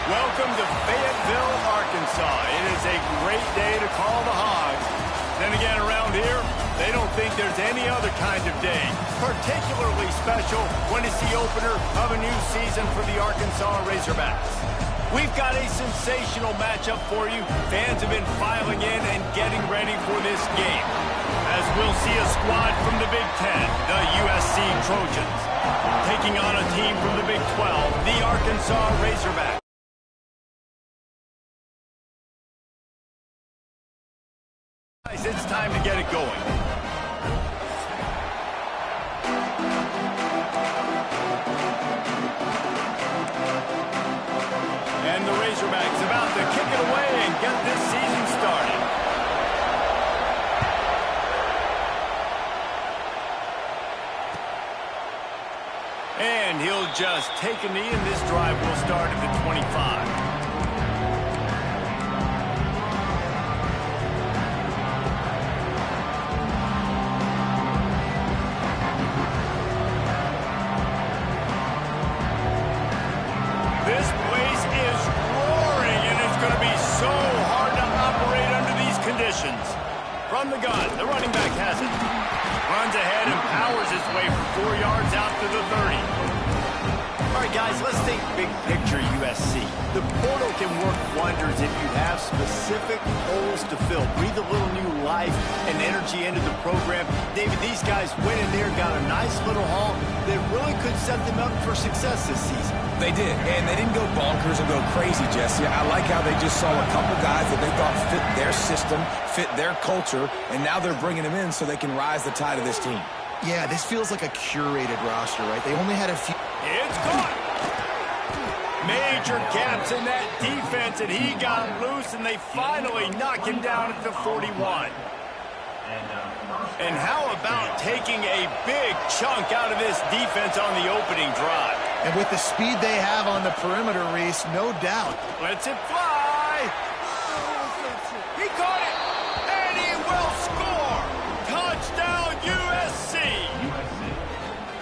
Welcome to Fayetteville, Arkansas. It is a great day to call the Hogs. Then again, around here, they don't think there's any other kind of day. Particularly special when it's the opener of a new season for the Arkansas Razorbacks. We've got a sensational matchup for you. Fans have been filing in and getting ready for this game, as we'll see a squad from the Big Ten, the USC Trojans, taking on a team from the Big 12, the Arkansas Razorbacks. It's time to get it going. And the Razorbacks about to kick it away and get this season started. And he'll just take a knee, and this drive will start at the 25. This place is roaring, and it's going to be so hard to operate under these conditions. From the gun, the running back has it. Runs ahead and powers his way for 4 yards out to the 30. All right, guys, let's think big picture USC. The portal can work wonders if you have specific holes to fill. Breathe a little new life and energy into the program. David, these guys went in there, got a nice little haul that really could set them up for success this season. They did, and they didn't go bonkers and go crazy, Jesse. I like how they just saw a couple guys that they thought fit their system, fit their culture, and now they're bringing them in so they can rise the tide of this team. Yeah, this feels like a curated roster, right? They only had a few... It's caught. Major gaps in that defense, and he got loose, and they finally knock him down at the 41. And how about taking a big chunk out of this defense on the opening drive? And with the speed they have on the perimeter, Reese, no doubt. Lets it fly. He caught it, and he will score. Touchdown, USC.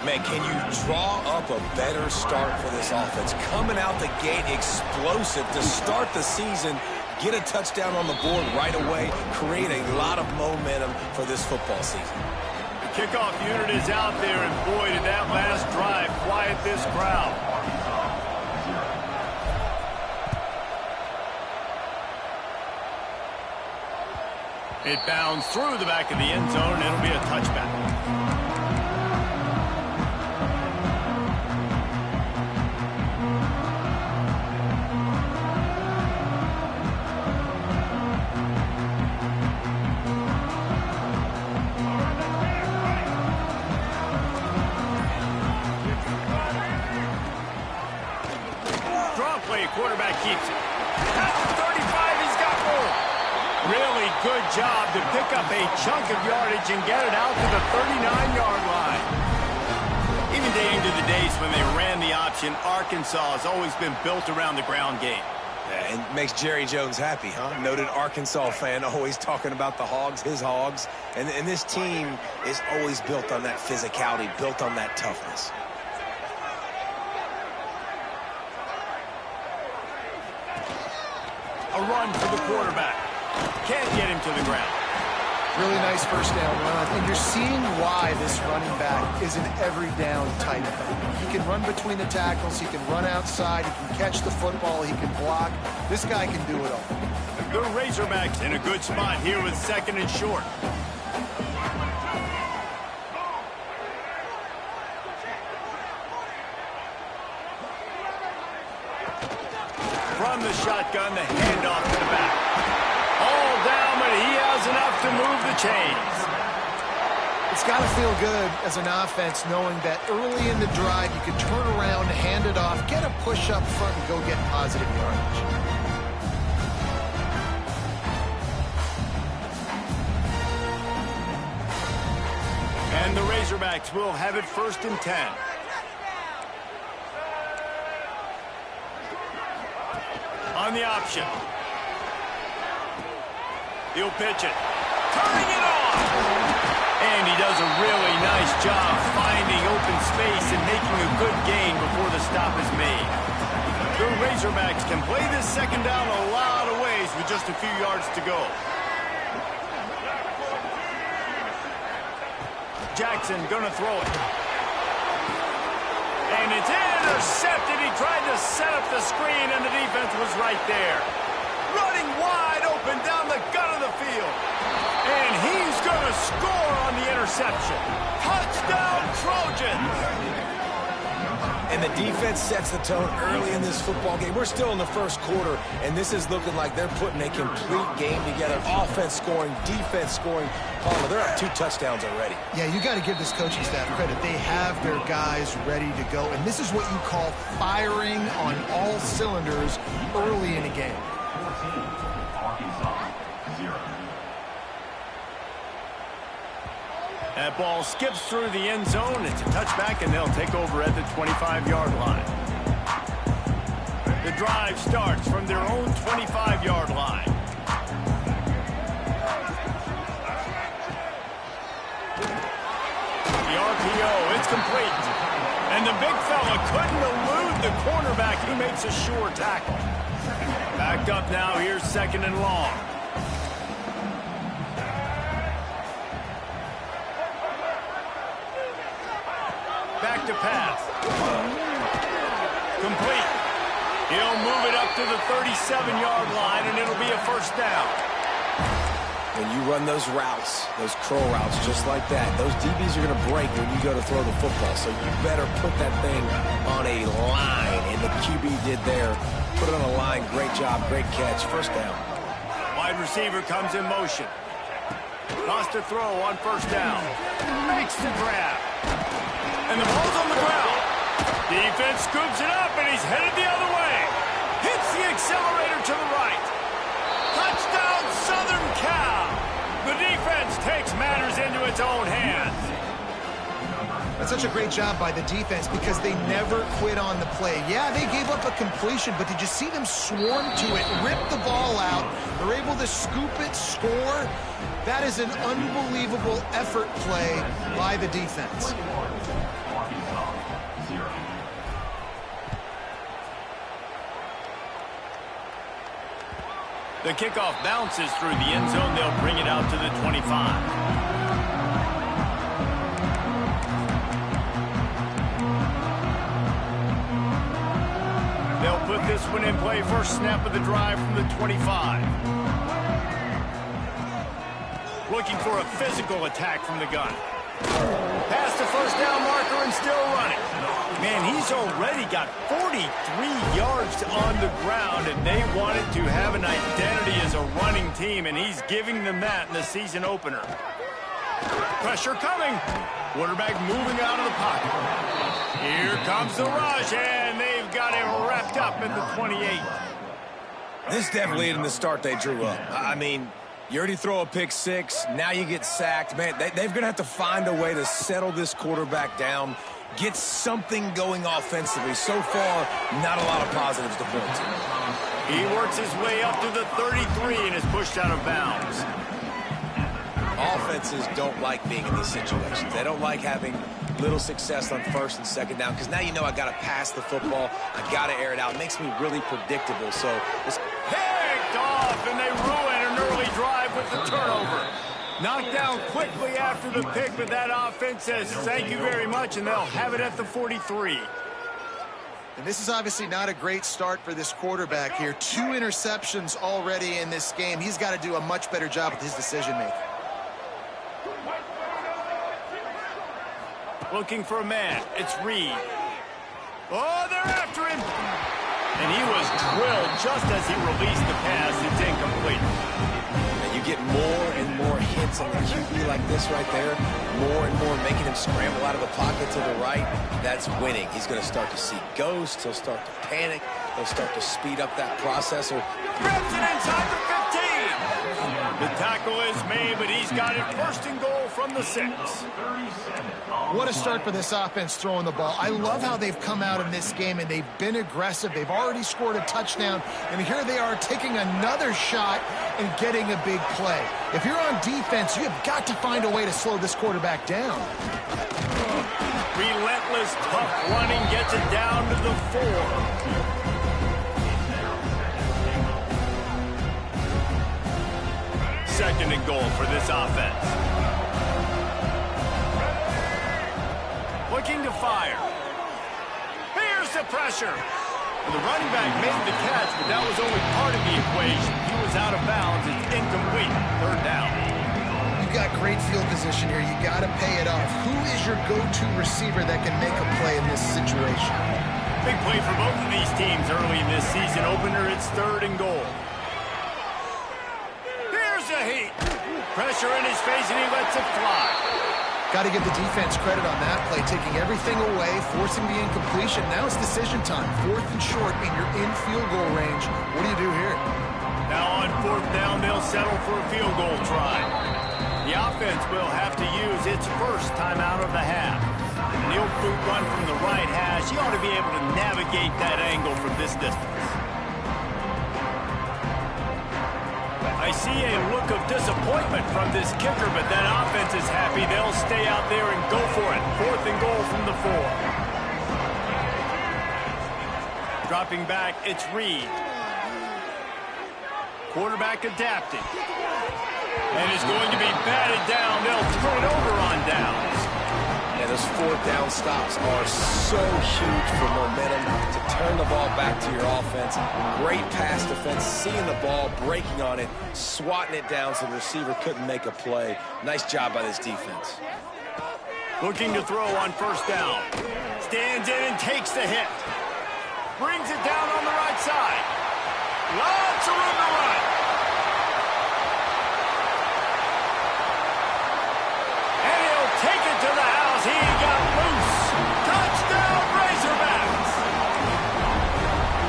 Man, can you draw up a better start for this offense? Coming out the gate explosive to start the season, get a touchdown on the board right away, create a lot of momentum for this football season. The kickoff unit is out there, and boy, did that last drive quiet this crowd. It bounds through the back of the end zone, and it'll be a touchback. Quarterback keeps it. At the 35, he's got more. Really good job to pick up a chunk of yardage and get it out to the 39-yard line. Even dating to the days when they ran the option, Arkansas has always been built around the ground game. Yeah, and makes Jerry Jones happy, huh? Noted Arkansas fan, always talking about the Hogs, his Hogs. And this team is always built on that physicality, built on that toughness. A run for the quarterback. Can't get him to the ground. Really nice first down run. And you're seeing why this running back is an every down type. He can run between the tackles. He can run outside. He can catch the football. He can block. This guy can do it all. The Razorbacks in a good spot here with 2nd and short. From the shotgun, the handoff to the back. All down, but he has enough to move the chains. It's got to feel good as an offense knowing that early in the drive you can turn around, hand it off, get a push up front, and go get positive yardage. And the Razorbacks will have it 1st and 10. On the option. He'll pitch it. Turning it on. And he does a really nice job finding open space and making a good gain before the stop is made. The Razorbacks can play this second down a lot of ways with just a few yards to go. Jackson gonna throw it. And it's intercepted. He tried to set up the screen, and the defense was right there. Running wide open down the gut of the field. And he's gonna score on the interception. Touchdown, Trojans! And the defense sets the tone early in this football game. We're still in the first quarter, and this is looking like they're putting a complete game together. Offense scoring, defense scoring. Palmer, they're up 2 touchdowns already. Yeah, you got to give this coaching staff credit. They have their guys ready to go, and this is what you call firing on all cylinders early in a game. That ball skips through the end zone. It's a touchback, and they'll take over at the 25-yard line. The drive starts from their own 25-yard line. The RPO, it's complete. And the big fella couldn't elude the cornerback. He makes a sure tackle. Backed up now. Here's second and long. Back to pass. Complete. He'll move it up to the 37-yard line, and it'll be a first down. When you run those routes, those curl routes, just like that, those DBs are going to break when you go to throw the football. So you better put that thing on a line, and the QB did there. Put it on a line. Great job, great catch. First down. Wide receiver comes in motion. Lost to throw on first down. Makes the grab. And the ball's on the ground. Defense scoops it up, and he's headed the other way. Hits the accelerator to the right. Touchdown, Southern Cal. The defense takes matters into its own hands. That's such a great job by the defense because they never quit on the play. Yeah, they gave up a completion, but did you see them swarm to it, rip the ball out? They're able to scoop it, score. That is an unbelievable effort play by the defense. The kickoff bounces through the end zone. They'll bring it out to the 25. They'll put this one in play. First snap of the drive from the 25. Looking for a physical attack from the gun. Past the first down marker and still running. Man, he's already got 43 yards on the ground, and they wanted to have an identity as a running team, and he's giving them that in the season opener. Pressure coming. Quarterback moving out of the pocket. Here comes the rush, and they've got it wrapped up at the 28. This definitely isn't the start they drew up. I mean, you already throw a pick six, now you get sacked. Man, they're going to have to find a way to settle this quarterback down, get something going offensively. So far, not a lot of positives to point to. He works his way up to the 33 and is pushed out of bounds. Offenses don't like being in these situations. They don't like having little success on first and second down because now you know I got to pass the football. I got to air it out. It makes me really predictable. So it's picked off, and they ruin an early drive with the turnover. Knocked down quickly after the pick, but that offense says thank you very much, and they'll have it at the 43. And this is obviously not a great start for this quarterback here. 2 interceptions already in this game. He's got to do a much better job with his decision-making. Looking for a man. It's Reed. Oh, they're after him. And he was drilled just as he released the pass. It's incomplete. And you get more and more hits on the QB like this right there. More and more making him scramble out of the pocket to the right. That's winning. He's going to start to see ghosts. He'll start to panic. He'll start to speed up that processor. Grabs it inside the 15. The tackle is made, but he's got it first and goal from the 6. What a start for this offense throwing the ball. I love how they've come out in this game, and they've been aggressive. They've already scored a touchdown, and here they are taking another shot and getting a big play. If you're on defense, you have got to find a way to slow this quarterback down. Relentless, tough running gets it down to the 4. 2nd and goal for this offense. Looking to fire. Here's the pressure. The running back made the catch, but that was only part of the equation. He was out of bounds. It's incomplete. 3rd down. You've got great field position here. You got to pay it off. Who is your go-to receiver that can make a play in this situation? Big play for both of these teams early in this season opener. It's 3rd and goal. Here's a heat. Pressure in his face, and he lets it fly. Got to give the defense credit on that play, taking everything away, forcing the incompletion. Now it's decision time. 4th and short, and you're in field goal range. What do you do here? Now on 4th down, they'll settle for a field goal try. The offense will have to use its first timeout of the half. And he'll boot run from the right hash. He ought to be able to navigate that angle from this distance. I see a look of disappointment from this kicker, but that offense is happy. They'll stay out there and go for it. 4th and goal from the 4. Dropping back, it's Reed. Quarterback adapting. And it's going to be batted down. They'll throw it over on downs. Yeah, those 4th down stops are so huge for momentum to turn the ball back to your offense. Great pass defense, seeing the ball, breaking on it, swatting it down so the receiver couldn't make a play. Nice job by this defense. Looking to throw on 1st down. Stands in and takes the hit. Brings it down on the right side. Lots of room to run. And he'll take it to the house. He got loose. Touchdown, Razorbacks.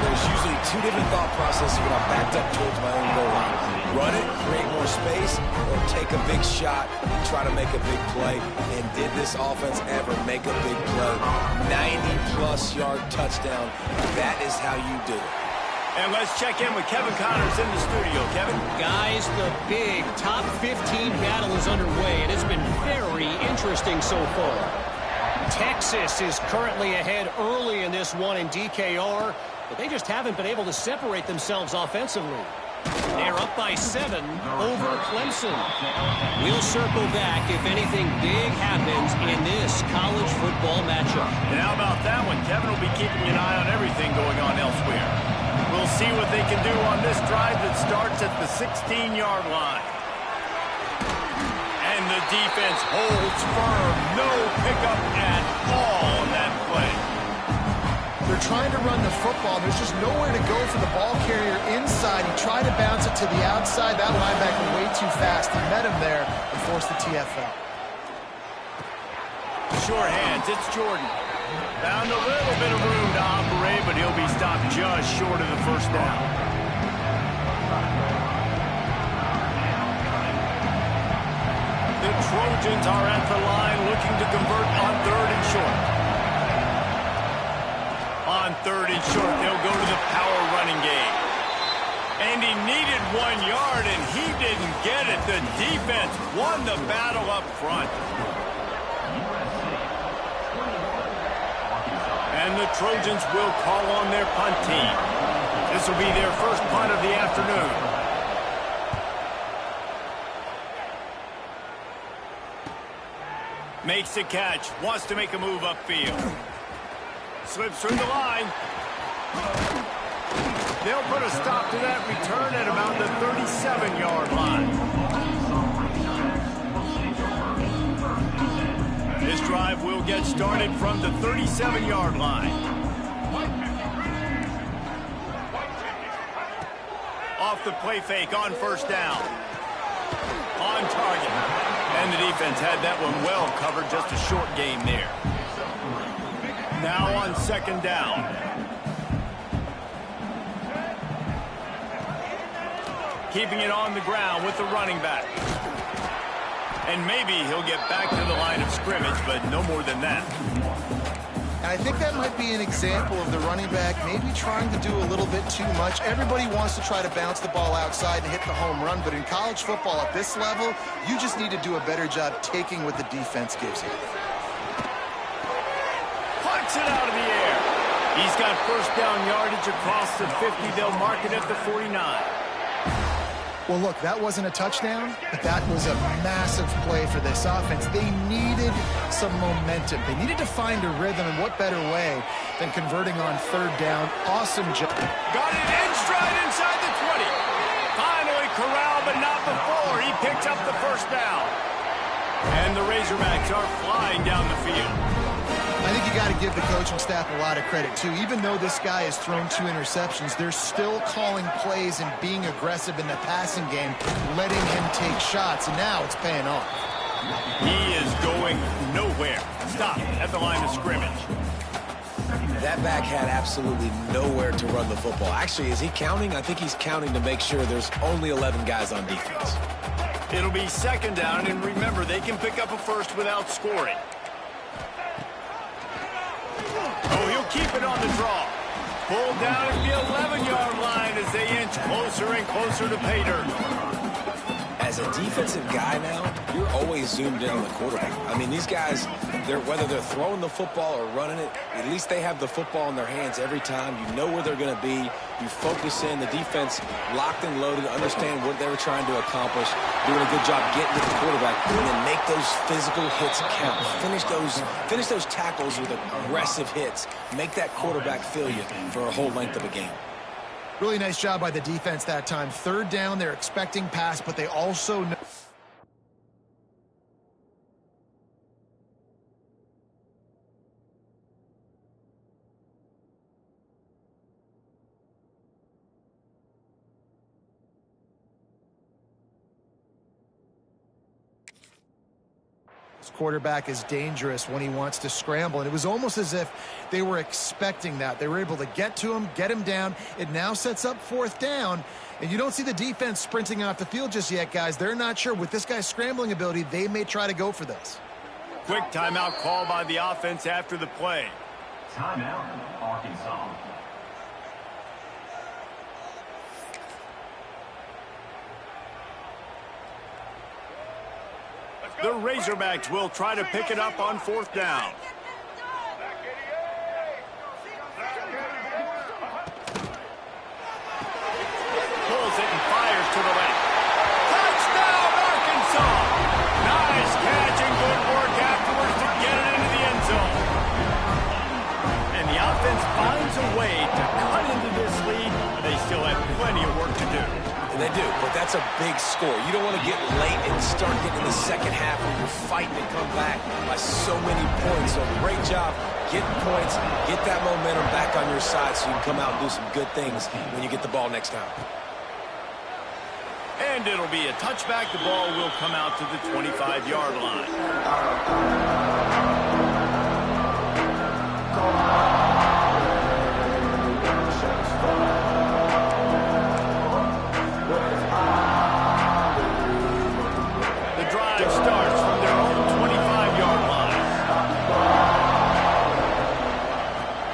There's usually 2 different thought processes when I'm backed up towards my own goal line. Run it, create more space, or take a big shot and try to make a big play. And did this offense ever make a big play? 90-plus yard touchdown. That is how you do it. And let's check in with Kevin Connors in the studio. Kevin? Guys, the big top 15 battle is underway, and it's been very interesting so far. Texas is currently ahead early in this one in DKR, but they just haven't been able to separate themselves offensively. They're up by 7 over Clemson. We'll circle back if anything big happens in this college football matchup. And how about that one? Kevin will be keeping an eye on everything going on elsewhere. We'll see what they can do on this drive that starts at the 16-yard line. And the defense holds firm. No pickup at all on that play. They're trying to run the football. There's just nowhere to go for the ball carrier inside. He tried to bounce it to the outside. That linebacker way too fast. He met him there and forced the TFL. Sure hands. It's Jordan. Found a little bit of room to operate, but he'll be stopped just short of the 1st down. The Trojans are at the line looking to convert on 3rd and short. On 3rd and short, they'll go to the power running game. And he needed 1 yard, and he didn't get it. The defense won the battle up front. And the Trojans will call on their punt team. This will be their first punt of the afternoon. Makes the catch. Wants to make a move upfield. Slips through the line. They'll put a stop to that return at about the 37-yard line. This drive will get started from the 37-yard line. Off the play fake on 1st down. On target. And the defense had that one well covered. Just a short game there. Now on 2nd down. Keeping it on the ground with the running back. And maybe he'll get back to the line of scrimmage, but no more than that. And I think that might be an example of the running back maybe trying to do a little bit too much. Everybody wants to try to bounce the ball outside and hit the home run, but in college football at this level, you just need to do a better job taking what the defense gives you. Punts it out of the air. He's got 1st down yardage across the 50. They'll mark it at the 49. Well, look, that wasn't a touchdown, but that was a massive play for this offense. They needed some momentum. They needed to find a rhythm, and what better way than converting on third down. Awesome job. Got it in stride inside the 20. Finally corralled, but not before. He picks up the first down. And the Razorbacks are flying down the field. I think you got to give the coaching staff a lot of credit, too. Even though this guy has thrown 2 interceptions, they're still calling plays and being aggressive in the passing game, letting him take shots, and now it's paying off. He is going nowhere. Stop at the line of scrimmage. That back had absolutely nowhere to run the football. Actually, is he counting? I think he's counting to make sure there's only 11 guys on defense. It'll be second down, and remember, they can pick up a first without scoring. Oh, he'll keep it on the draw. Pulled down at the 11-yard line as they inch closer and closer to pay dirt. As a defensive guy now, you're always zoomed in on the quarterback. I mean, these guys, whether they're throwing the football or running it, at least they have the football in their hands every time. You know where they're going to be. You focus in. The defense locked and loaded, understand what they were trying to accomplish, doing a good job getting to the quarterback, and then make those physical hits count. Finish those tackles with aggressive hits. Make that quarterback feel you for a whole length of a game. Really nice job by the defense that time. Third down, they're expecting pass, but they also know. This quarterback is dangerous when he wants to scramble, and it was almost as if they were expecting that. They were able to get to him, get him down. It now sets up fourth down, and you don't see the defense sprinting off the field just yet, guys. They're not sure. With this guy's scrambling ability, they may try to go for this. Quick timeout call by the offense after the play. Timeout, Arkansas. The Razorbacks will try to pick it up on fourth down. Pulls it and fires to the left. Touchdown, Arkansas! Nice catch and good work afterwards to get it into the end zone. And the offense finds a way to cut into this lead, but they still have plenty of work to do. And they do, but that's a big score. You don't want to get late and start getting in the second half where you're fighting to come back by so many points. So great job getting points, get that momentum back on your side so you can come out and do some good things when you get the ball next time. And it'll be a touchback. The ball will come out to the 25-yard line. Starts from their own 25-yard line.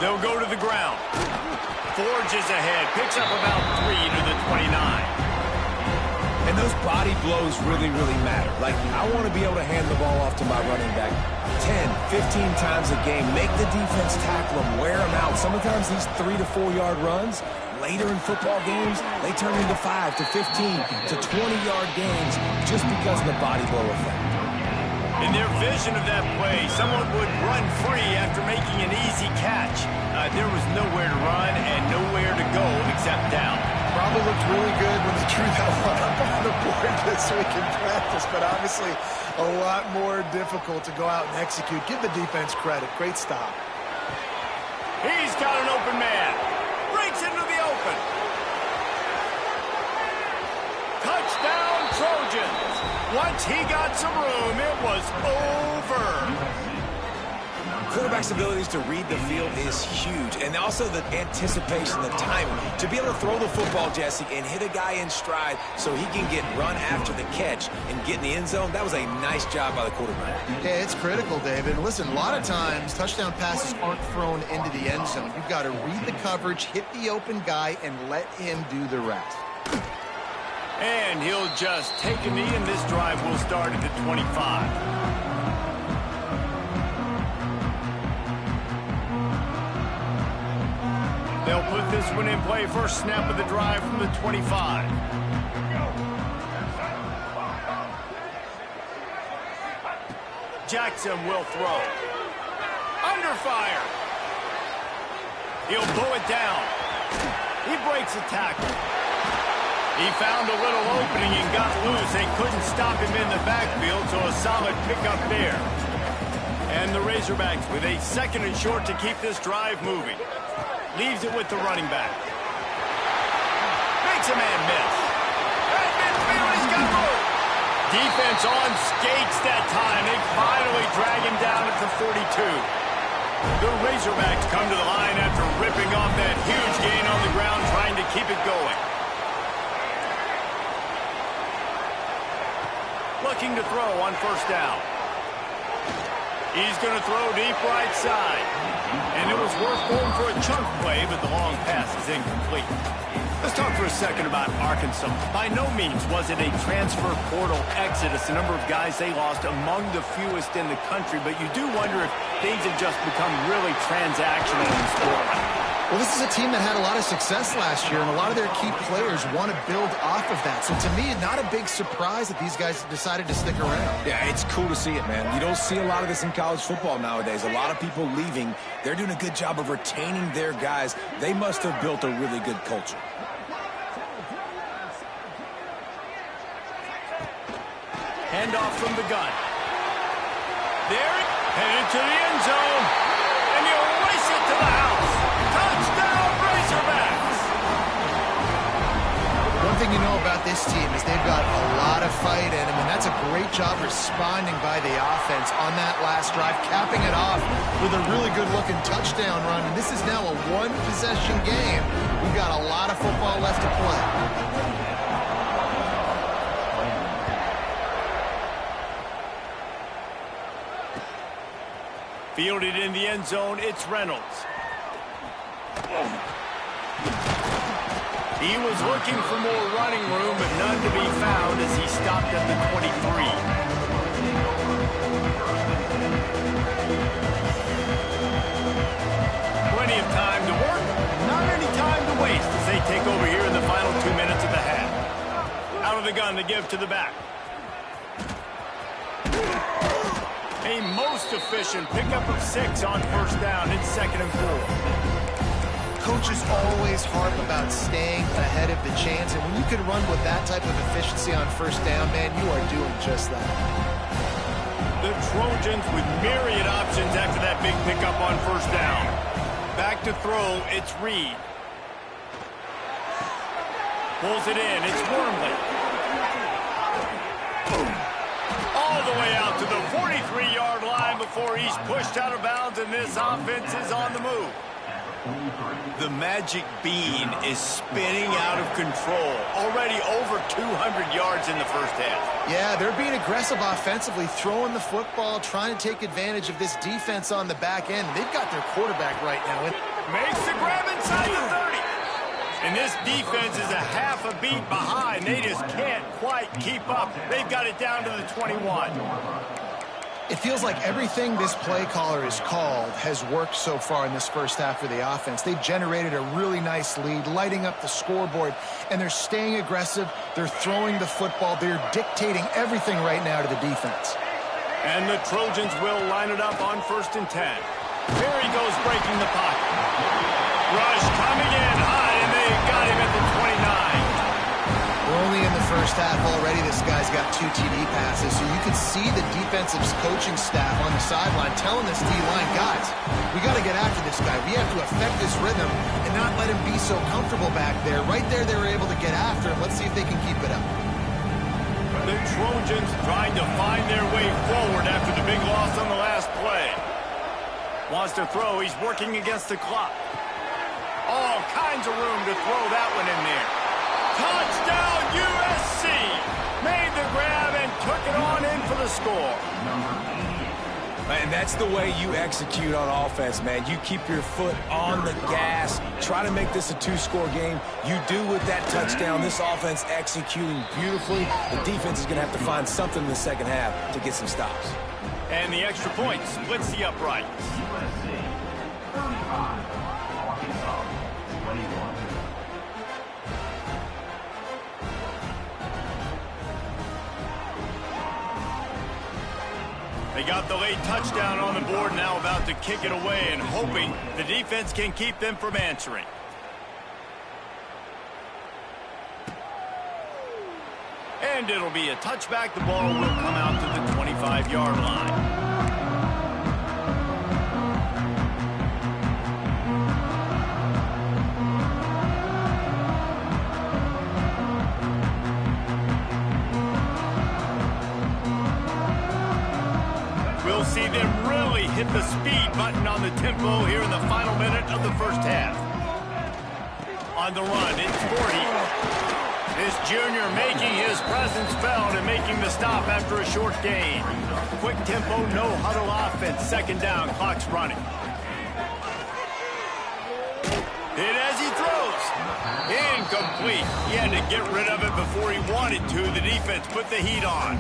They'll go to the ground. Forges ahead, picks up about 3 to the 29. And those body blows really, really matter. Like, I want to be able to hand the ball off to my running back 10, 15 times a game. Make the defense tackle them, wear them out. Sometimes these 3 to 4 yard runs, later in football games, they turn into 5 to 15 to 20-yard games just because of the body blow effect. In their vision of that play, someone would run free after making an easy catch. There was nowhere to run and nowhere to go except down. Probably looked really good when they drew that one up on the board this week in practice, but obviously a lot more difficult to go out and execute. Give the defense credit. Great stop. He's got an open man. Breaks into the open. Touchdown, Trojans. Once he got some room, it was over. Quarterback's abilities to read the field is huge, and also the anticipation, the timing. To be able to throw the football, Jesse, and hit a guy in stride so he can get run after the catch and get in the end zone, that was a nice job by the quarterback. Yeah, it's critical, David. Listen, a lot of times touchdown passes aren't thrown into the end zone. You've got to read the coverage, hit the open guy, and let him do the rest. And he'll just take a knee, and this drive will start at the 25. They'll put this one in play. First snap of the drive from the 25. Jackson will throw. Under fire. He'll blow it down. He breaks a tackle. He found a little opening and got loose. They couldn't stop him in the backfield, so a solid pickup there. And the Razorbacks with a 2nd and short to keep this drive moving. Leaves it with the running back. Makes a man miss. Right midfield, he's got room. Defense on skates that time. They finally drag him down at the 42. The Razorbacks come to the line after ripping off that huge gain on the ground, trying to keep it going. Looking to throw on 1st down. He's going to throw deep right side. And it was worth going for a chunk play, but the long pass is incomplete. Let's talk for a second about Arkansas. By no means was it a transfer portal exodus. The number of guys they lost among the fewest in the country, but you do wonder if things have just become really transactional in the sport. Well, this is a team that had a lot of success last year, and a lot of their key players want to build off of that. So to me, not a big surprise that these guys decided to stick around. Yeah, it's cool to see it, man. You don't see a lot of this in college football nowadays. A lot of people leaving. They're doing a good job of retaining their guys. They must have built a really good culture. Handoff from the gun. There, headed to the end zone. And he'll race it to the house. Touchdown, Razorbacks! One thing you know about this team is they've got a lot of fight in them, and that's a great job responding by the offense on that last drive, capping it off with a really good-looking touchdown run. And this is now a one-possession game. We've got a lot of football left to play. Fielded in the end zone, it's Reynolds. He was looking for more running room, but none to be found as he stopped at the 23. Plenty of time to work, not any time to waste as they take over here in the final 2 minutes of the half. Out of the gun to give to the back. A most efficient pickup of 6 on 1st down. It's 2nd and 4. Coaches always harp about staying ahead of the chains, and when you can run with that type of efficiency on 1st down, man, you are doing just that. The Trojans with myriad options after that big pickup on 1st down. Back to throw, it's Reed. Pulls it in, it's Wormley. All the way out to the 43-yard line before he's pushed out of bounds, and this offense is on the move. The magic bean is spinning out of control. Already over 200 yards in the 1st half. Yeah, they're being aggressive offensively, throwing the football, trying to take advantage of this defense on the back end. They've got their quarterback right now. Makes the grab inside the 30. And this defense is a half a beat behind. They just can't quite keep up. They've got it down to the 21. It feels like everything this play caller has called has worked so far in this 1st half for the offense. They've generated a really nice lead, lighting up the scoreboard, and they're staying aggressive. They're throwing the football. They're dictating everything right now to the defense. And the Trojans will line it up on 1st and 10. There he goes, breaking the pocket. Rush coming in high, and they got him at the 29. We're only in the 1st half already. This guy's got 2 TD passes, so you can see the defensive coaching staff on the sideline telling this D-line, guys, we got to get after this guy. We have to affect this rhythm and not let him be so comfortable back there. Right there, they were able to get after him. Let's see if they can keep it up. The Trojans trying to find their way forward after the big loss on the last play. Wants to throw. He's working against the clock. All kinds of room to throw that one in there. Touchdown, USC! Made the grab and took it on in for the score. And that's the way you execute on offense, man. You keep your foot on the gas. Try to make this a 2-score game. You do with that touchdown. This offense executing beautifully. The defense is going to have to find something in the 2nd half to get some stops. And the extra point splits the uprights. USC 35, Arkansas 21. They got the late touchdown on the board, now about to kick it away and hoping the defense can keep them from answering. And it'll be a touchback. The ball will come out to the 25-yard line. We'll see them really hit the speed button on the tempo here in the final minute of the first half. On the run, it's 40. This junior making his presence felt and making the stop after a short gain. Quick tempo, no huddle offense. Second down, clock's running. Hit as he throws. Incomplete. He had to get rid of it before he wanted to. The defense put the heat on.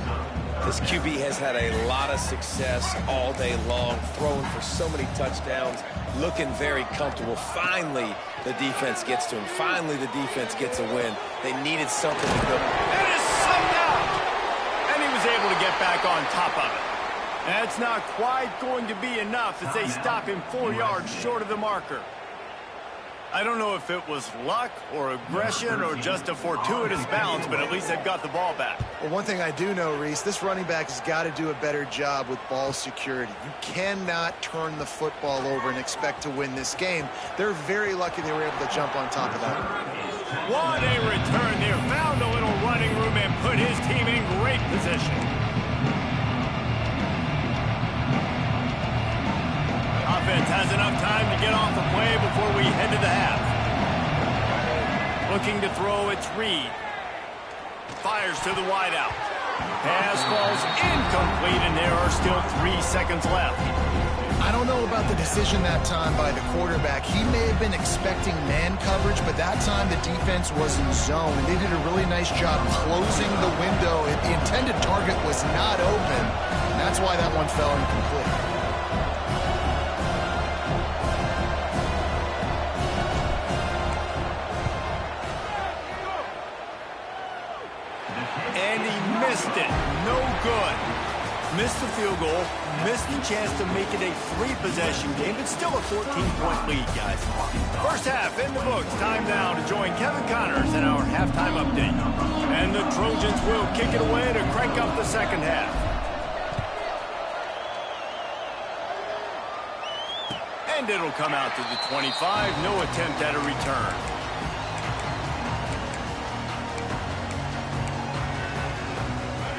This QB has had a lot of success all day long, throwing for so many touchdowns, looking very comfortable. Finally, the defense gets to him. Finally, the defense gets a win. They needed something to go. It is sucked out! And he was able to get back on top of it. That's not quite going to be enough as they stop him 4 yards short of the marker. I don't know if it was luck or aggression or just a fortuitous bounce, but at least they've got the ball back. Well, one thing I do know, Reese, this running back has got to do a better job with ball security. You cannot turn the football over and expect to win this game. They're very lucky they were able to jump on top of that. What a return there. Found a little running room and put his team in great position. Offense has enough time to get off the play before we head to the half. Looking to throw, it's Reed. Fires to the wideout. Pass falls incomplete, and there are still 3 seconds left. I don't know about the decision that time by the quarterback. He may have been expecting man coverage, but that time the defense was in zone, and they did a really nice job closing the window. The intended target was not open, and that's why that one fell incomplete. And he missed it. No good. Missed the field goal, missed the chance to make it a 3-possession game, but still a 14-point lead, guys. First half in the books. Time now to join Kevin Connors in our halftime update. And the Trojans will kick it away to crank up the second half. And it'll come out to the 25. No attempt at a return.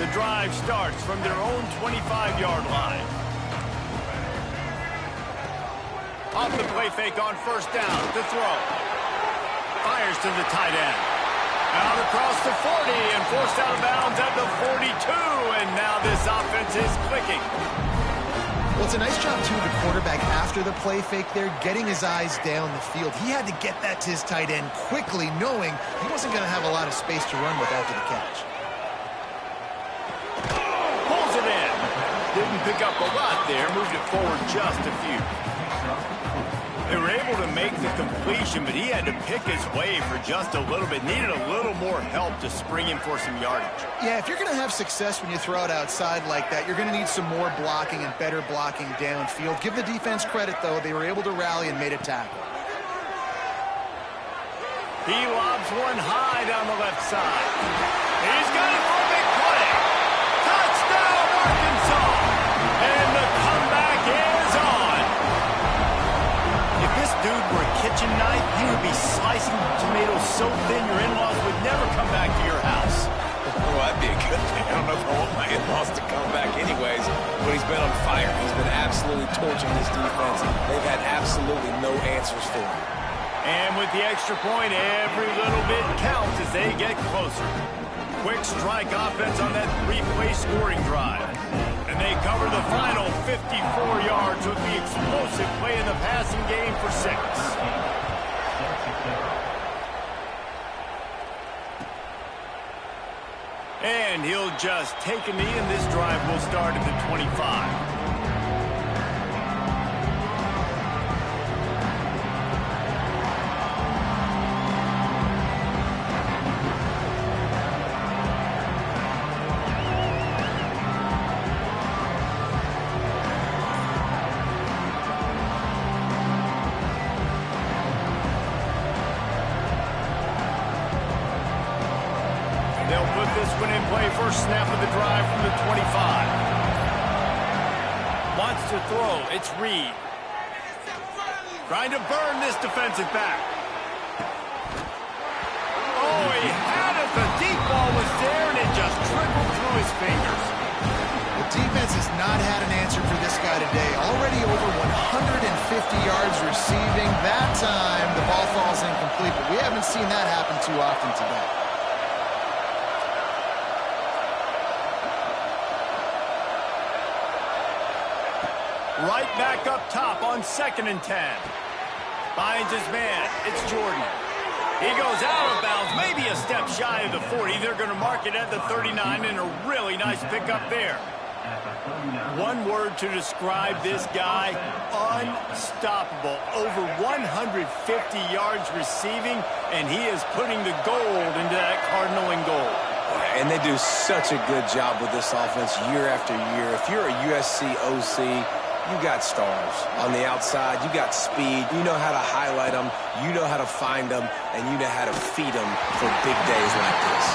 The drive starts from their own 25-yard line. Off the play fake on first down. The throw. Fires to the tight end. Out across the 40 and forced out of bounds at the 42. And now this offense is clicking. Well, it's a nice job, too, the quarterback after the play fake there, getting his eyes down the field. He had to get that to his tight end quickly, knowing he wasn't going to have a lot of space to run with after the catch. Didn't pick up a lot there, moved it forward just a few. They were able to make the completion, but he had to pick his way for just a little bit. Needed a little more help to spring him for some yardage. Yeah, if you're going to have success when you throw it outside like that, you're going to need some more blocking and better blocking downfield. Give the defense credit, though. They were able to rally and made a tackle. He lobs one high down the left side. He's got it for a big play. Touchdown, Arkansas. And the comeback is on. If this dude were a kitchen knife, he would be slicing tomatoes so thin your in-laws would never come back to your house. Well, that'd be a good thing. I don't know if I want my in-laws to come back anyways, but he's been on fire. He's been absolutely torching this defense. They've had absolutely no answers for him. And with the extra point, every little bit counts as they get closer. Quick strike offense on that 3-play scoring drive. And they cover the final 54 yards with the explosive play in the passing game for 6. And he'll just take a knee, and this drive will start at the 25. this one in play. First snap of the drive from the 25. Wants to throw. It's Reed. Trying to burn this defensive back. Oh, he had it. The deep ball was there, and it just trickled through his fingers. The defense has not had an answer for this guy today. Already over 150 yards receiving. That time, the ball falls incomplete, but we haven't seen that happen too often today. Right back up top on 2nd and 10. Finds his man. It's Jordan. He goes out of bounds, maybe a step shy of the 40. They're going to mark it at the 39, and a really nice pickup there. One word to describe this guy: unstoppable. Over 150 yards receiving, and he is putting the gold into that Cardinal and gold. And they do such a good job with this offense year after year. If you're a USC OC, you got stars. On the outside, you got speed. You know how to highlight them. You know how to find them. And you know how to feed them for big days like this.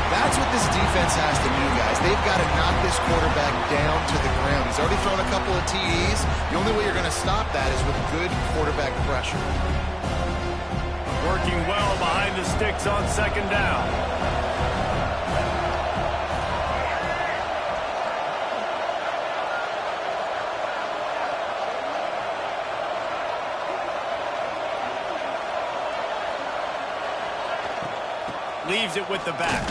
That's what this defense has to do, guys. They've got to knock this quarterback down to the ground. He's already thrown a couple of TDs. The only way you're going to stop that is with good quarterback pressure. Working well behind the sticks on 2nd down. Leaves it with the back.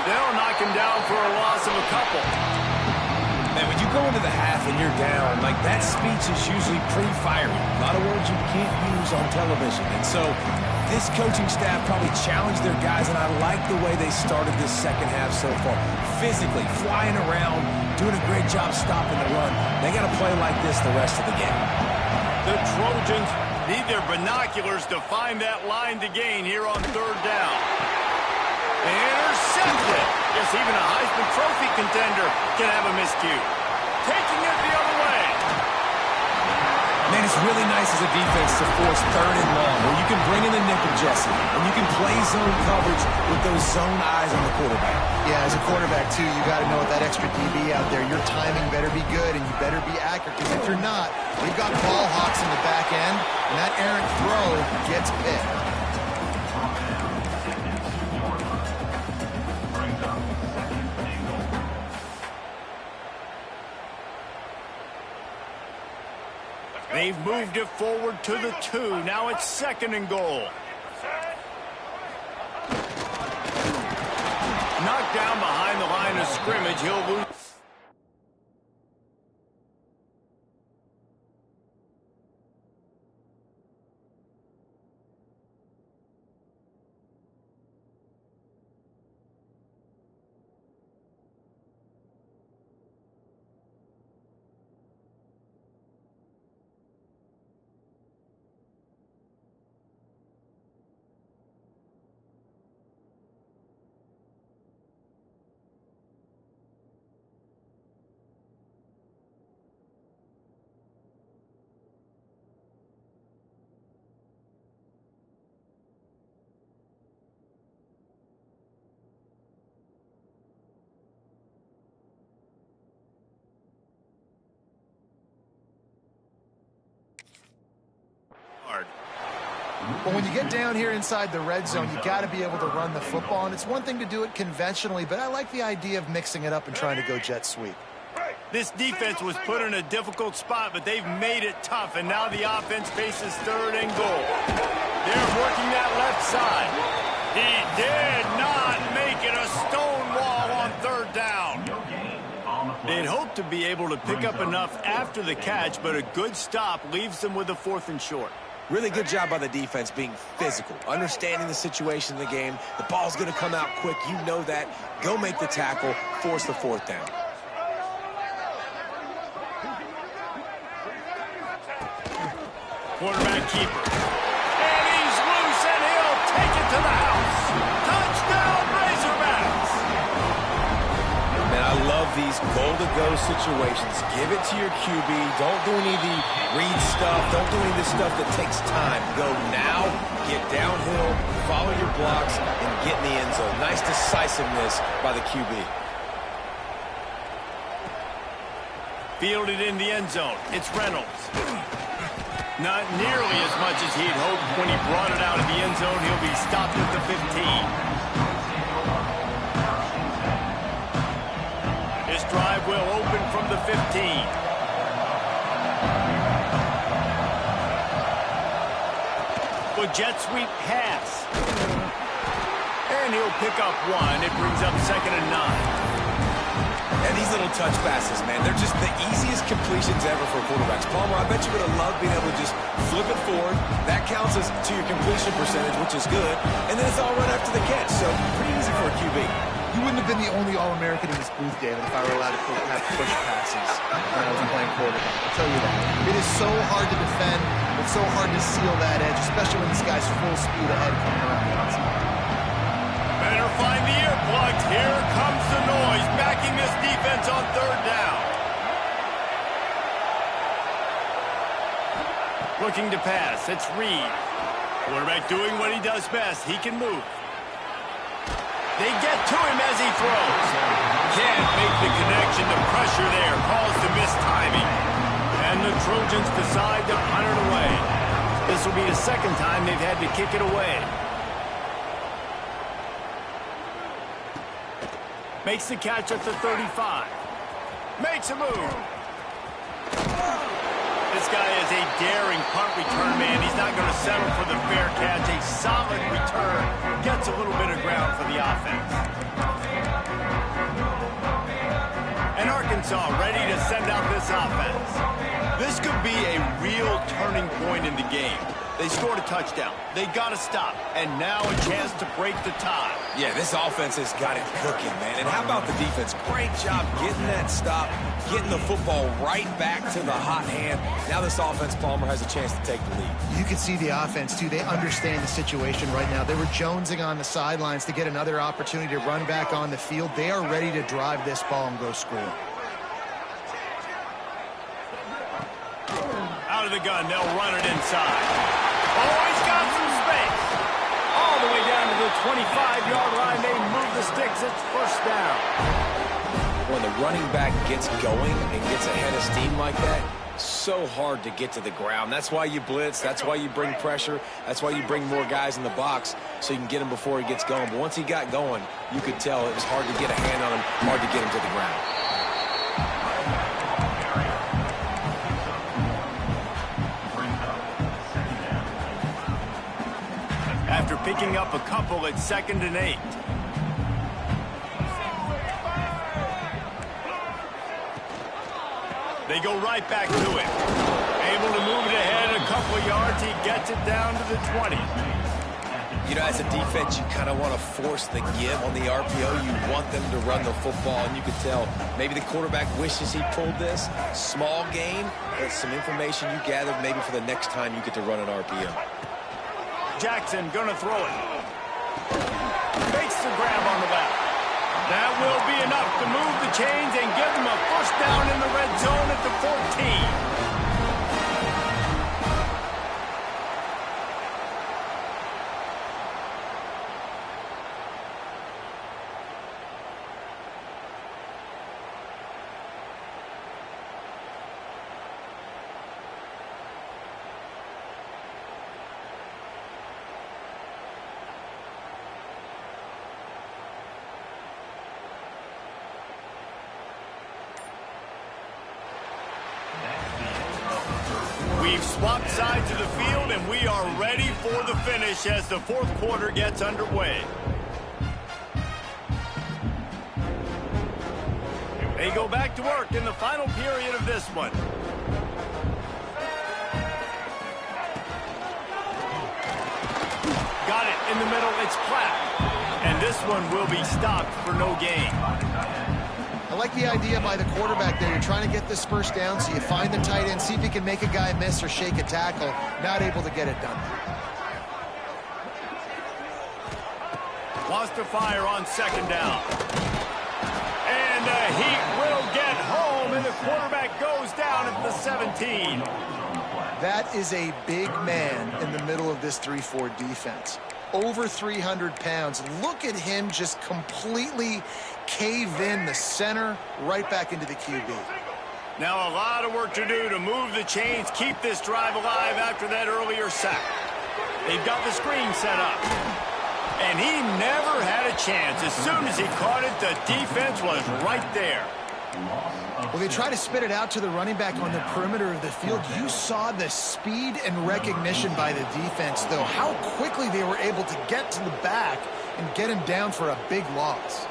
They'll knock him down for a loss of a couple. Man, when you go into the half and you're down, like, that speech is usually pretty fiery. A lot of words you can't use on television. And so this coaching staff probably challenged their guys, and I like the way they started this second half so far. Physically, flying around, doing a great job stopping the run. They got to play like this the rest of the game. The Trojans need their binoculars to find that line to gain here on 3rd down. Intercepted. Yes, even a Heisman Trophy contender can have a miscue. Taking it the other way. Man, it's really nice as a defense to force 3rd and long, where you can bring in the nickel, Jesse, and you can play zone coverage with those zone eyes on the quarterback. Yeah, as a quarterback, too, you got to know with that extra DB out there, your timing better be good and you better be accurate, because if you're not, we've got ball hawks in the back end, and that errant throw gets picked. They've moved it forward to the 2. Now it's 2nd and goal. Knocked down behind the line of scrimmage. He'll lose. But when you get down here inside the red zone, you got to be able to run the football. And it's one thing to do it conventionally, but I like the idea of mixing it up and trying to go jet sweep. This defense was put in a difficult spot, but they've made it tough, and now the offense faces 3rd and goal. They're working that left side. He did not make it a stone wall on 3rd down. They'd hoped to be able to pick up enough after the catch, but a good stop leaves them with a 4th and short. Really good job by the defense being physical, understanding the situation in the game. The ball's going to come out quick. You know that. Go make the tackle, force the 4th down. Quarterback keeper. And he's loose, and he'll take it to the house. Touchdown, Razorbacks! Man, I love these goal-to-go situations, give it to your QB. Don't do any of the read stuff. Don't do any of the stuff that takes time. Go now, get downhill, follow your blocks, and get in the end zone. Nice decisiveness by the QB. Fielded in the end zone. It's Reynolds. Not nearly as much as he'd hoped when he brought it out of the end zone. He'll be stopped at the 15. His drive will open from the 15. Well, jet sweep pass. And he'll pick up one. It brings up 2nd and 9. And these little touch passes, man, they're just the easiest completions ever for quarterbacks. Palmer, I bet you would have loved being able to just flip it forward. That counts as to your completion percentage, which is good. And then it's all run after the catch, so pretty easy for a QB. You wouldn't have been the only All-American in this booth, David, if I were allowed to have push passes when I was playing quarterback. I'll tell you that. It is so hard to defend. It's so hard to seal that edge, especially when this guy's full speed ahead coming around the outside. Better find the earplugs. Here comes the noise, backing this defense on 3rd down. Looking to pass. It's Reed. Quarterback doing what he does best. He can move. They get to him as he throws. Can't make the connection. The pressure there caused the missed timing. And the Trojans decide to punt it away. This will be the 2nd time they've had to kick it away. Makes the catch at the 35. Makes a move. This guy is a daring punt return man. He's not going to settle for the fair catch. A solid return. Gets a little bit of ground for the offense. And Arkansas ready to send out this offense. This could be a real turning point in the game. They scored a touchdown. They got to stop. And now a chance to break the tie. Yeah, this offense has got it cooking, man. And how about the defense? Great job getting that stop, getting the football right back to the hot hand. Now this offense, Palmer, has a chance to take the lead. You can see the offense, too. They understand the situation right now. They were jonesing on the sidelines to get another opportunity to run back on the field. They are ready to drive this ball and go score. Out of the gun, they'll run it inside. Oh, he's got some space. All the way down to the 25-yard line. They move the sticks. It's 1st down. When the running back gets going and gets ahead of steam like that, so hard to get to the ground. That's why you blitz. That's why you bring pressure. That's why you bring more guys in the box so you can get him before he gets going. But once he got going, you could tell it was hard to get a hand on him, hard to get him to the ground. After picking up a couple at 2nd and 8. They go right back to it. Able to move it ahead a couple of yards. He gets it down to the 20. You know, as a defense, you kind of want to force the give on the RPO. You want them to run the football, and you can tell maybe the quarterback wishes he pulled this. Small game, but some information you gathered maybe for the next time you get to run an RPO. Jackson gonna throw it. Makes the grab on the back. That will be enough to move the chains and give them a 1st down in the red zone at the 14. We've swapped sides of the field, and we are ready for the finish as the 4th quarter gets underway. They go back to work in the final period of this one. Got it in the middle. It's Platt. And this one will be stopped for no gain. I like the idea by the quarterback there. You're trying to get this 1st down, so you find the tight end, see if he can make a guy miss or shake a tackle. Not able to get it done. Wants to fire on 2nd down. And And the Heat will get home, and the quarterback goes down at the 17. That is a big man in the middle of this 3-4 defense. Over 300 pounds. Look at him just completely cave in the center right back into the QB. Now a lot of work to do to move the chains, keep this drive alive after that earlier sack. They've got the screen set up. And he never had a chance. As soon as he caught it, the defense was right there. Well, they try to spit it out to the running back on the perimeter of the field. You saw the speed and recognition by the defense, though. How quickly they were able to get to the back and get him down for a big loss.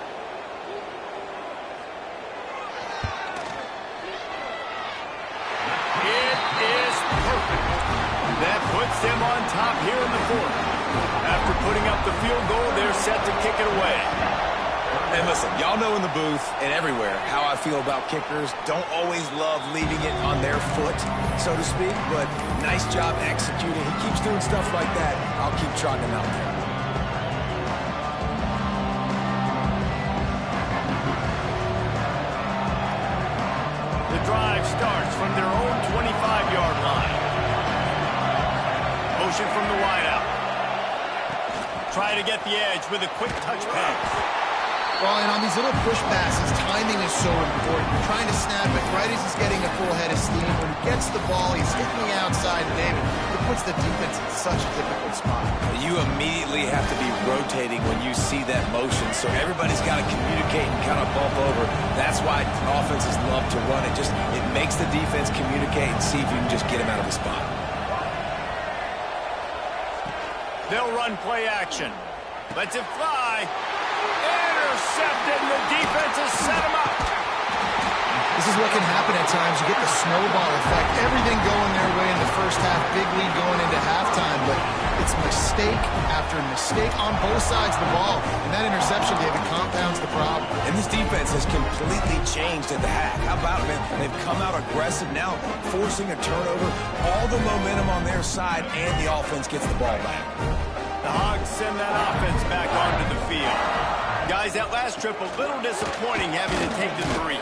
It is perfect. That puts them on top here in the fourth. After putting up the field goal, they're set to kick it away. And listen, y'all know in the booth and everywhere how I feel about kickers. Don't always love leaving it on their foot, so to speak, but nice job executing. He keeps doing stuff like that. I'll keep trotting him out there. The drive starts from their own 25-yard line. Motion from the wideout. Try to get the edge with a quick touch pass. Well, and on these little push passes, timing is so important. You're trying to snap it right as he's getting a full head of steam. When he gets the ball, he's hitting the outside, David. It puts the defense in such a difficult spot. You immediately have to be rotating when you see that motion, so everybody's got to communicate and kind of bump over. That's why offenses love to run it. It makes the defense communicate and see if you can just get him out of the spot. They'll run play action. Lets it fly. Intercepted, and the defense has set him up. This is what can happen at times. You get the snowball effect. Everything going their way in the first half. Big lead going into halftime, but it's mistake after mistake on both sides of the ball. And that interception, David, compounds the problem. And this defense has completely changed at the half. How about it, man? They've come out aggressive now, forcing a turnover. All the momentum on their side, and the offense gets the ball back. The Hogs send that offense back onto the field. Guys, that last trip a little disappointing having to take the 3.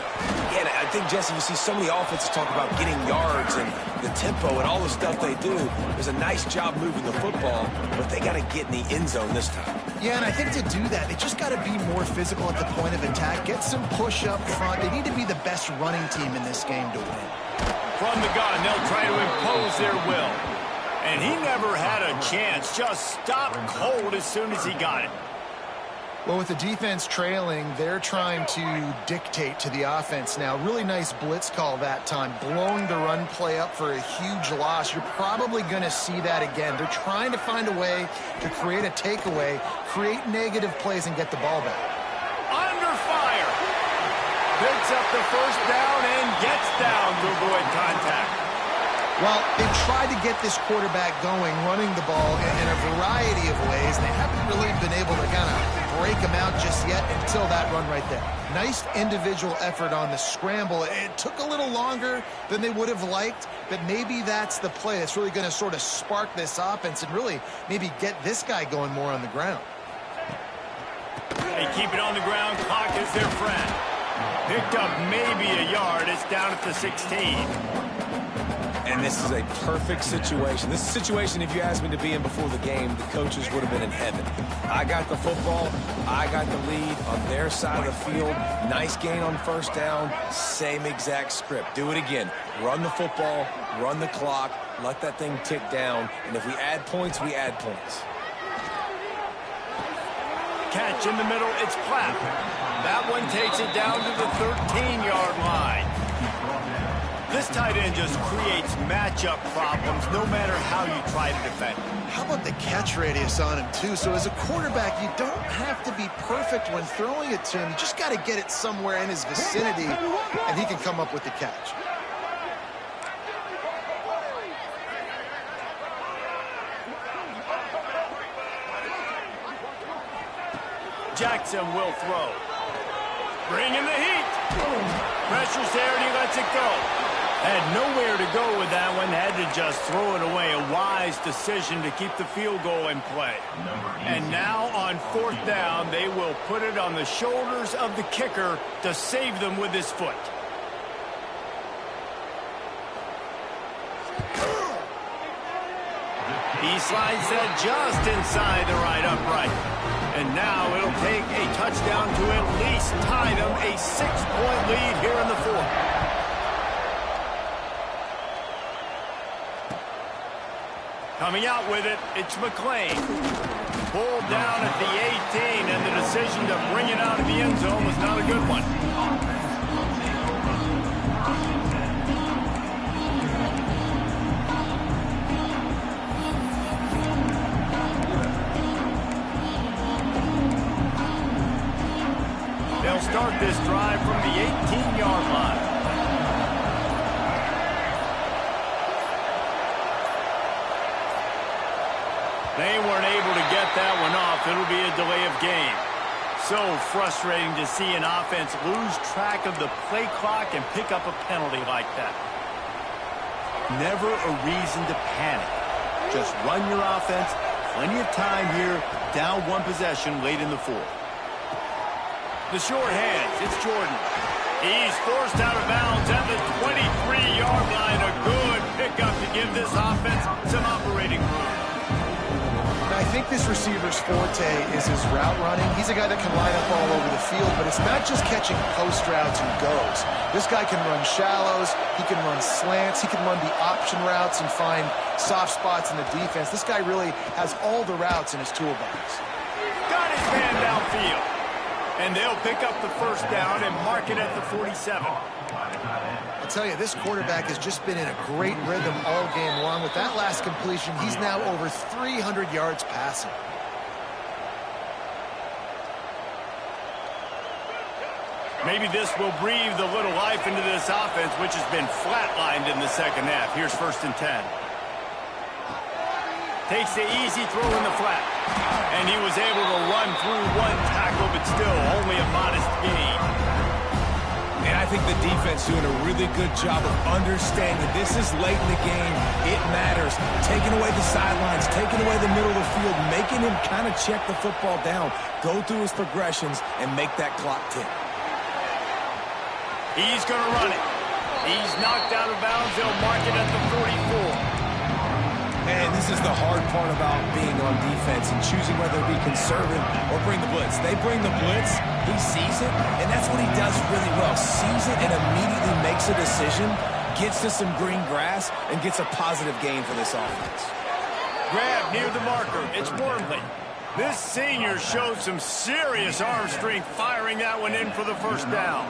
Yeah, I think, Jesse, you see so many offenses talk about getting yards and the tempo and all the stuff they do. There's a nice job moving the football, but they got to get in the end zone this time. Yeah, and I think to do that, they just got to be more physical at the point of attack. Get some push up front. They need to be the best running team in this game to win. From the gun, they'll try to impose their will. And he never had a chance. Just stopped cold as soon as he got it. Well, with the defense trailing, they're trying to dictate to the offense now. Really nice blitz call that time, blowing the run play up for a huge loss. You're probably going to see that again. They're trying to find a way to create a takeaway, create negative plays, and get the ball back. Under fire. Picks up the first down and gets down to avoid contact. Well, they've tried to get this quarterback going, running the ball in a variety of ways, and they haven't really been able to kind of break him out just yet until that run right there. Nice individual effort on the scramble. It took a little longer than they would have liked, but maybe that's the play that's really going to sort of spark this offense and really maybe get this guy going more on the ground. They keep it on the ground. Clock is their friend. Picked up maybe a yard. It's down at the 16. And this is a perfect situation. This is a situation, if you asked me to be in before the game, the coaches would have been in heaven. I got the football. I got the lead on their side of the field. Nice gain on first down. Same exact script. Do it again. Run the football, run the clock, let that thing tick down. And if we add points, we add points. Catch in the middle. It's Platt. That one takes it down to the 13-yard line. This tight end just creates matchup problems no matter how you try to defend. How about the catch radius on him, too? So as a quarterback, you don't have to be perfect when throwing it to him. You just got to get it somewhere in his vicinity, and he can come up with the catch. Jackson will throw. Bring in the heat. Pressure's there, and he lets it go. Had nowhere to go with that one. Had to just throw it away. A wise decision to keep the field goal in play. And now on 4th down, they will put it on the shoulders of the kicker to save them with his foot. He slides that just inside the right upright. And now it'll take a touchdown to at least tie them a 6-point lead here in the 4th. Coming out with it, it's McClain. Pulled down at the 18, and the decision to bring it out of the end zone was not a good one. They'll start this drive from the 18-yard line. They weren't able to get that one off. It'll be a delay of game. So frustrating to see an offense lose track of the play clock and pick up a penalty like that. Never a reason to panic. Just run your offense. Plenty of time here. Down one possession late in the 4th. The short hands. It's Jordan. He's forced out of bounds at the 23-yard line. A good pickup to give this offense some operating room. I think this receiver's forte is his route running. He's a guy that can line up all over the field, but it's not just catching post routes and goes. This guy can run shallows, he can run slants, he can run the option routes and find soft spots in the defense. This guy really has all the routes in his toolbox. Got his man downfield. And they'll pick up the 1st down and mark it at the 47. I'll tell you, this quarterback has just been in a great rhythm all game long. With that last completion, he's now over 300 yards passing. Maybe this will breathe a little life into this offense, which has been flatlined in the 2nd half. Here's 1st and 10. Takes the easy throw in the flat. And he was able to run through one tackle, but still only a modest gain. And I think the defense doing a really good job of understanding this is late in the game. It matters. Taking away the sidelines, taking away the middle of the field, making him kind of check the football down, go through his progressions, and make that clock tick. He's going to run it. He's knocked out of bounds. They'll mark it at the 44. And this is the hard part about being on defense and choosing whether to be conservative or bring the blitz. They bring the blitz, he sees it, and that's what he does really well. Sees it and immediately makes a decision, gets to some green grass, and gets a positive gain for this offense. Grab near the marker. It's Wormley. This senior showed some serious arm strength firing that one in for the 1st down.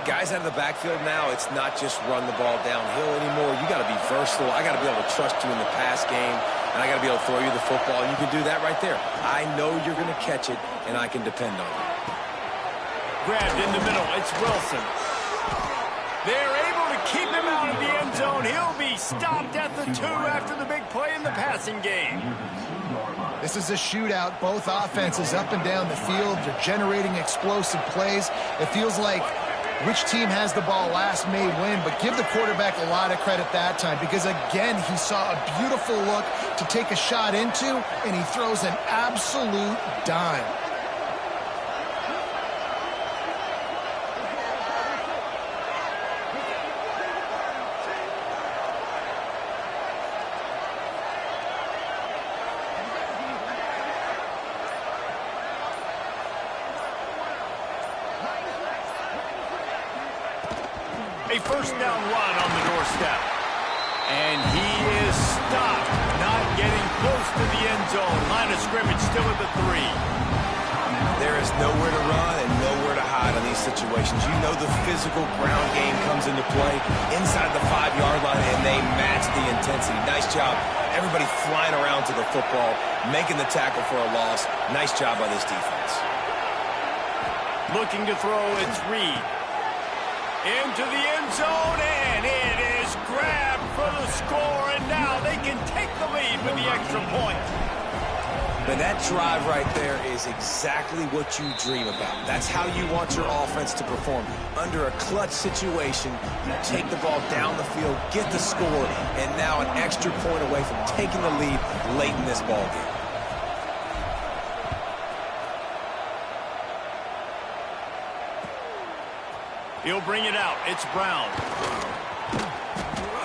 Guys out of the backfield now, it's not just run the ball downhill anymore. You got to be versatile. I got to be able to trust you in the pass game, and I got to be able to throw you the football, and you can do that right there. I know you're going to catch it, and I can depend on you. Grabbed in the middle. It's Wilson. They're able to keep him out of the end zone. He'll be stopped at the 2 after the big play in the passing game. This is a shootout. Both offenses up and down the field. They're generating explosive plays. It feels like which team has the ball last may win, but give the quarterback a lot of credit that time because, again, he saw a beautiful look to take a shot into, and he throws an absolute dime. A 1st down run on the doorstep. And he is stopped, not getting close to the end zone. Line of scrimmage still at the 3. There is nowhere to run and nowhere to hide in these situations. You know the physical ground game comes into play inside the 5-yard line, and they match the intensity. Nice job. Everybody flying around to the football, making the tackle for a loss. Nice job by this defense. Looking to throw, it's Reed. Into the end zone, and it is grabbed for the score, and now they can take the lead with the extra point. But that drive right there is exactly what you dream about. That's how you want your offense to perform. Under a clutch situation, you take the ball down the field, get the score, and now an extra point away from taking the lead late in this ball game. He'll bring it out. It's Brown.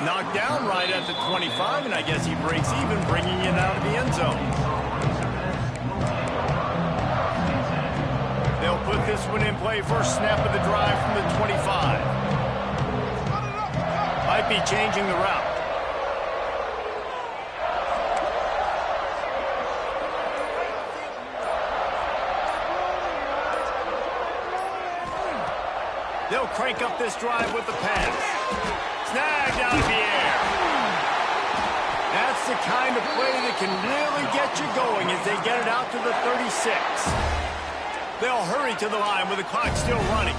Knocked down right at the 25, and I guess he breaks even, bringing it out of the end zone. They'll put this one in play. First snap of the drive from the 25. Might be changing the route. They'll crank up this drive with the pass. Snagged out of the air. That's the kind of play that can really get you going as they get it out to the 36. They'll hurry to the line with the clock still running.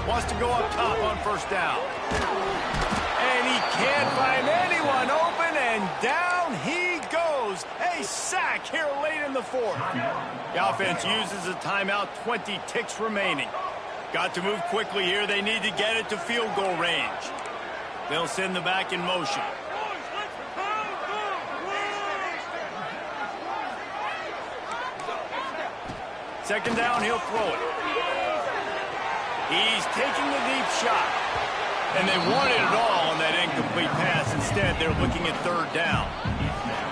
Wants to go up top on first down. And he can't find anyone open, and down he goes. A sack here late in the fourth. The offense uses a timeout, 20 ticks remaining. Got to move quickly here. They need to get it to field goal range. They'll send the back in motion. Second down, he'll throw it. He's taking the deep shot. And they wanted it all on that incomplete pass. Instead, they're looking at third down.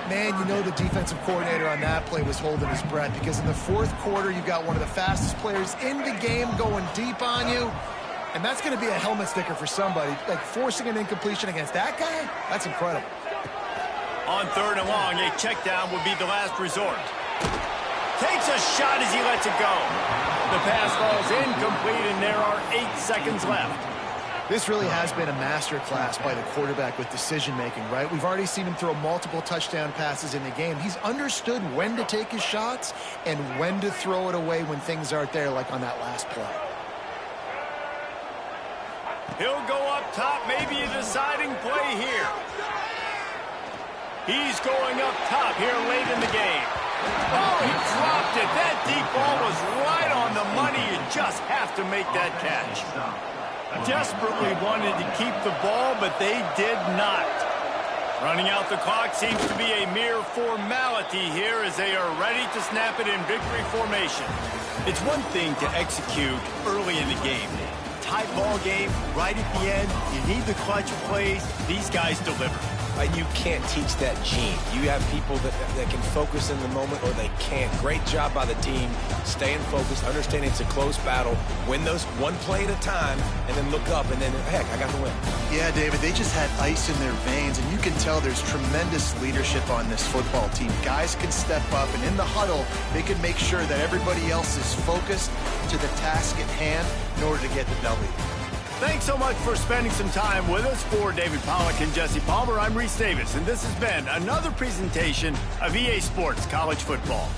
Man, you know the defensive coordinator on that play was holding his breath, because in the fourth quarter, you've got one of the fastest players in the game going deep on you. And that's going to be a helmet sticker for somebody. Like, forcing an incompletion against that guy, that's incredible. On third and long, a check down would be the last resort. Takes a shot as he lets it go. The pass falls incomplete, and there are 8 seconds left. This really has been a masterclass by the quarterback with decision-making, right? We've already seen him throw multiple touchdown passes in the game. He's understood when to take his shots and when to throw it away when things aren't there, like on that last play. He'll go up top, maybe a deciding play here. He's going up top here late in the game. Oh, he dropped it. That deep ball was right on the money. You just have to make that catch. Desperately wanted to keep the ball, but they did not. Running out the clock seems to be a mere formality here as they are ready to snap it in victory formation. It's one thing to execute early in the game. Tight ball game, right at the end, you need the clutch plays. These guys deliver. You can't teach that gene. You have people that can focus in the moment, or they can't. Great job by the team, staying focused, understanding it's a close battle, win those one play at a time, and then look up, and then, heck, I got the win. Yeah, David, they just had ice in their veins, and you can tell there's tremendous leadership on this football team. Guys can step up, and in the huddle, they can make sure that everybody else is focused to the task at hand in order to get the W. Thanks so much for spending some time with us. For David Pollack and Jesse Palmer, I'm Reese Davis, and this has been another presentation of EA Sports College Football.